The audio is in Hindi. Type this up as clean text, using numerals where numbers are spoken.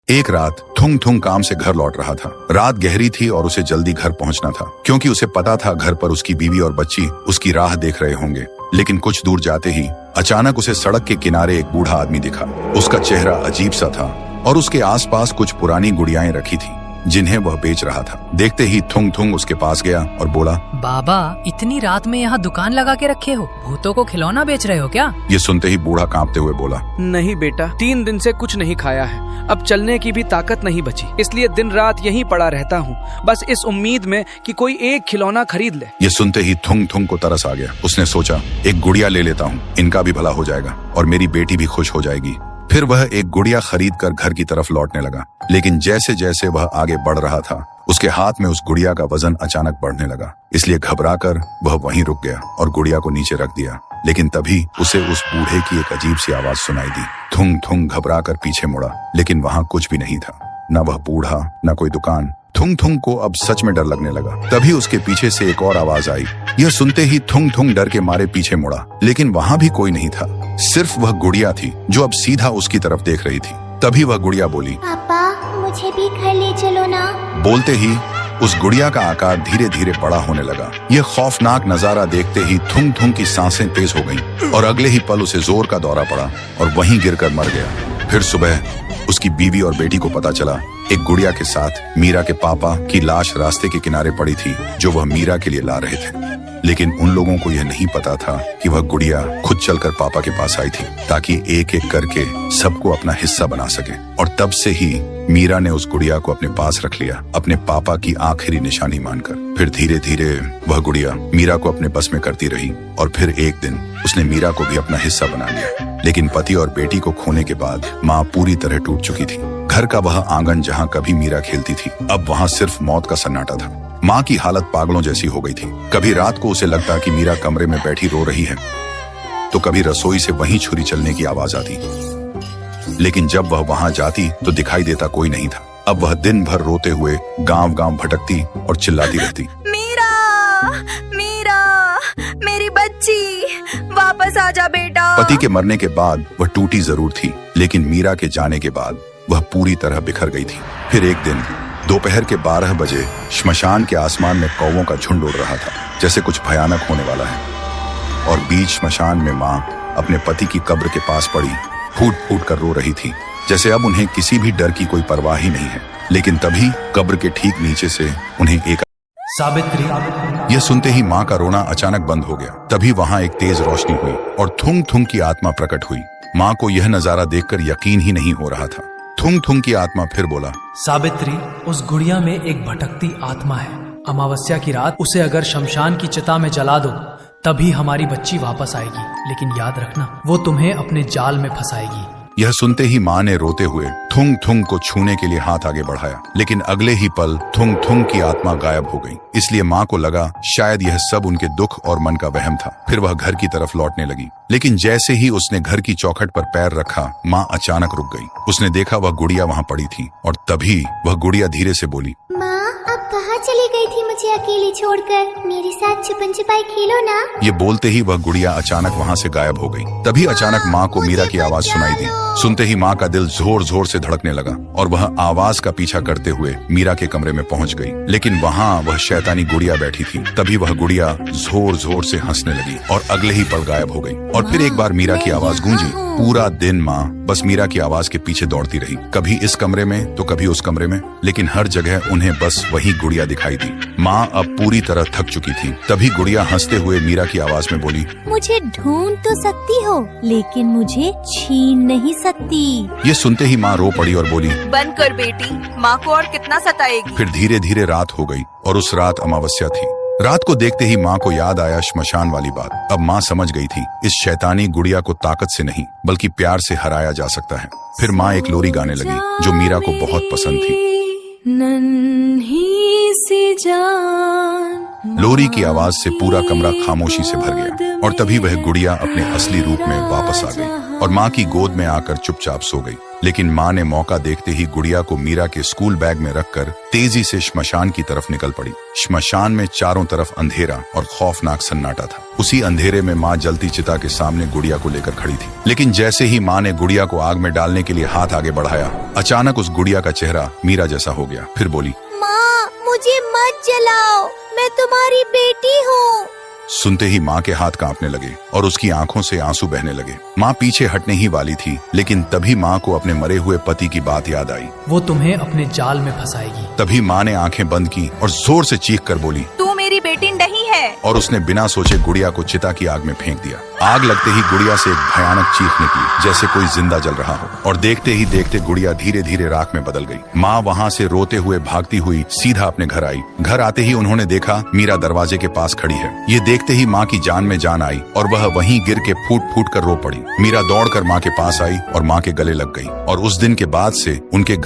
एक रात थुंग थुंग काम से घर लौट रहा था। रात गहरी थी और उसे जल्दी घर पहुंचना था, क्योंकि उसे पता था घर पर उसकी बीवी और बच्ची उसकी राह देख रहे होंगे। लेकिन कुछ दूर जाते ही अचानक उसे सड़क के किनारे एक बूढ़ा आदमी दिखा। उसका चेहरा अजीब सा था और उसके आसपास कुछ पुरानी गुड़ियाएं रखी थी जिन्हें वह बेच रहा था। देखते ही थुंग थुंग उसके पास गया और बोला, बाबा, इतनी रात में यहाँ दुकान लगा के रखे हो? भूतों को खिलौना बेच रहे हो क्या? ये सुनते ही बूढ़ा कांपते हुए बोला, नहीं बेटा, 3 दिन से कुछ नहीं खाया है, अब चलने की भी ताकत नहीं बची, इसलिए दिन रात यहीं पड़ा रहता हूँ, बस इस उम्मीद में कि कोई एक खिलौना खरीद ले। ये सुनते ही थुंग थुंग को तरस आ गया। उसने सोचा, एक गुड़िया ले लेता हूँ, इनका भी भला हो जाएगा और मेरी बेटी भी खुश हो जाएगी। फिर वह एक गुड़िया खरीद कर घर की तरफ लौटने लगा। लेकिन जैसे जैसे वह आगे बढ़ रहा था, उसके हाथ में उस गुड़िया का वजन अचानक बढ़ने लगा। इसलिए घबराकर वह वहीं रुक गया और गुड़िया को नीचे रख दिया। लेकिन तभी उसे उस बूढ़े की एक अजीब सी आवाज सुनाई दी। थुंग थुंग घबराकर पीछे मुड़ा, लेकिन वहां कुछ भी नहीं था, न वह बूढ़ा न कोई दुकान। थुंग थुंग को अब सच में डर लगने लगा। तभी उसके पीछे से एक और आवाज आई। यह सुनते ही थुंग थुंग डर के मारे पीछे मुड़ा, लेकिन वहां भी कोई नहीं था, सिर्फ वह गुड़िया थी जो अब सीधा उसकी तरफ देख रही थी। तभी वह गुड़िया बोली, पापा, मुझे भी घर ले चलो ना। बोलते ही उस गुड़िया का आकार धीरे धीरे बड़ा होने लगा। यह खौफनाक नजारा देखते ही थुंग थुंग की सांसें तेज हो गईं और अगले ही पल उसे जोर का दौरा पड़ा और वहीं गिरकर मर गया। फिर सुबह उसकी बीवी और बेटी को पता चला, एक गुड़िया के साथ मीरा के पापा की लाश रास्ते के किनारे पड़ी थी, जो वह मीरा के लिए ला रहे थे। लेकिन उन लोगों को यह नहीं पता था कि वह गुड़िया खुद चलकर पापा के पास आई थी, ताकि एक एक करके सबको अपना हिस्सा बना सके। और तब से ही मीरा ने उस गुड़िया को अपने पास रख लिया, अपने पापा की आखिरी निशानी मानकर। फिर धीरे धीरे वह गुड़िया मीरा को अपने बस में करती रही और फिर एक दिन उसने मीरा को भी अपना हिस्सा बना लिया। लेकिन पति और बेटी को खोने के बाद माँ पूरी तरह टूट चुकी थी। घर का वह आंगन जहाँ कभी मीरा खेलती थी, अब वहाँ सिर्फ मौत का सन्नाटा था। माँ की हालत पागलों जैसी हो गई थी। कभी रात को उसे लगता कि मीरा कमरे में बैठी रो रही है, तो कभी रसोई से वहीं छुरी चलने की आवाज आती। लेकिन जब वह वहां जाती तो दिखाई देता कोई नहीं था। अब वह दिन भर रोते हुए गांव गांव भटकती और चिल्लाती रहती, मीरा, मीरा, मेरी बच्ची, वापस आजा बेटा। पति के मरने के बाद वह टूटी जरूर थी, लेकिन मीरा के जाने के बाद वह पूरी तरह बिखर गई थी। फिर एक दिन दोपहर के 12 बजे श्मशान के आसमान में कौवों का झुंड उड़ रहा था, जैसे कुछ भयानक होने वाला है। और बीच श्मशान में माँ अपने पति की कब्र के पास पड़ी फूट फूट कर रो रही थी, जैसे अब उन्हें किसी भी डर की कोई परवाह ही नहीं है। लेकिन तभी कब्र के ठीक नीचे से उन्हें एक सावित्री। यह सुनते ही माँ का रोना अचानक बंद हो गया। तभी वहाँ एक तेज रोशनी हुई और थुंग थुंग की आत्मा प्रकट हुई। माँ को यह नजारा देखकर यकीन ही नहीं हो रहा था। थुंग थुंग की आत्मा फिर बोला, सावित्री, उस गुड़िया में एक भटकती आत्मा है। अमावस्या की रात उसे अगर शमशान की चिता में जला दो, तभी हमारी बच्ची वापस आएगी। लेकिन याद रखना, वो तुम्हें अपने जाल में फंसाएगी। यह सुनते ही माँ ने रोते हुए थुंग थुंग को छूने के लिए हाथ आगे बढ़ाया, लेकिन अगले ही पल थुंग थुंग की आत्मा गायब हो गई। इसलिए माँ को लगा शायद यह सब उनके दुख और मन का वहम था। फिर वह घर की तरफ लौटने लगी, लेकिन जैसे ही उसने घर की चौखट पर पैर रखा, माँ अचानक रुक गई। उसने देखा वह गुड़िया वहाँ पड़ी थी और तभी वह गुड़िया धीरे से बोली, माँ, अब कहाँ चली गई थी मुझे अकेली छोड़कर? मेरे साथ छुपन छुपाई खेलो ना। ये बोलते ही वह गुड़िया अचानक वहाँ से गायब हो गई। तभी अचानक माँ को मीरा की आवाज सुनाई दी। सुनते ही माँ का दिल जोर जोर से धड़कने लगा और वह आवाज का पीछा करते हुए मीरा के कमरे में पहुँच गई। लेकिन वहाँ वह शैतानी गुड़िया बैठी थी। तभी वह गुड़िया जोर जोर से हंसने लगी और अगले ही पल गायब हो गई। और फिर एक बार मीरा की आवाज गूंजी। पूरा दिन माँ बस मीरा की आवाज के पीछे दौड़ती रही, कभी इस कमरे में तो कभी उस कमरे में, लेकिन हर जगह उन्हें बस वही गुड़िया दिखाई दी। माँ अब पूरी तरह थक चुकी थी। तभी गुड़िया हंसते हुए मीरा की आवाज में बोली, मुझे ढूंढ तो सकती हो, लेकिन मुझे छीन नहीं सकती। ये सुनते ही माँ रो पड़ी और बोली, बंद कर बेटी, माँ को और कितना सताएगी। फिर धीरे धीरे रात हो गई और उस रात अमावस्या थी। रात को देखते ही माँ को याद आया श्मशान वाली बात। अब माँ समझ गई थी, इस शैतानी गुड़िया को ताकत से नहीं बल्कि प्यार से हराया जा सकता है। फिर माँ एक लोरी गाने लगी जो मीरा को बहुत पसंद थी। नन्ही सी जान। लोरी की आवाज से पूरा कमरा खामोशी से भर गया और तभी वह गुड़िया अपने असली रूप में वापस आ गई। और माँ की गोद में आकर चुपचाप सो गई। लेकिन माँ ने मौका देखते ही गुड़िया को मीरा के स्कूल बैग में रखकर तेजी से श्मशान की तरफ निकल पड़ी। श्मशान में चारों तरफ अंधेरा और खौफनाक सन्नाटा था। उसी अंधेरे में माँ जलती चिता के सामने गुड़िया को लेकर खड़ी थी। लेकिन जैसे ही माँ ने गुड़िया को आग में डालने के लिए हाथ आगे बढ़ाया, अचानक उस गुड़िया का चेहरा मीरा जैसा हो गया। फिर बोली, माँ मुझे मत जलाओ, मैं तुम्हारी बेटी हूँ। सुनते ही माँ के हाथ कांपने लगे और उसकी आंखों से आंसू बहने लगे। माँ पीछे हटने ही वाली थी, लेकिन तभी माँ को अपने मरे हुए पति की बात याद आई। वो तुम्हें अपने जाल में फंसाएगी। तभी माँ ने आंखें बंद की और जोर से चीख कर बोली, तू मेरी बेटी नहीं है। और उसने बिना सोचे गुड़िया को चिता की आग में फेंक दिया। आग लगते ही गुड़िया से एक भयानक चीख निकली, जैसे कोई जिंदा जल रहा हो, और देखते ही देखते गुड़िया धीरे धीरे राख में बदल गई। माँ वहाँ से रोते हुए भागती हुई सीधा अपने घर आई। घर आते ही उन्होंने देखा मीरा दरवाजे के पास खड़ी है। ये देखते ही माँ की जान में जान आई और वह वहीं गिर के फूट फूट कर रो पड़ी। मीरा दौड़कर माँ के पास आई और माँ के गले लग गई, और उस दिन के बाद से उनके घर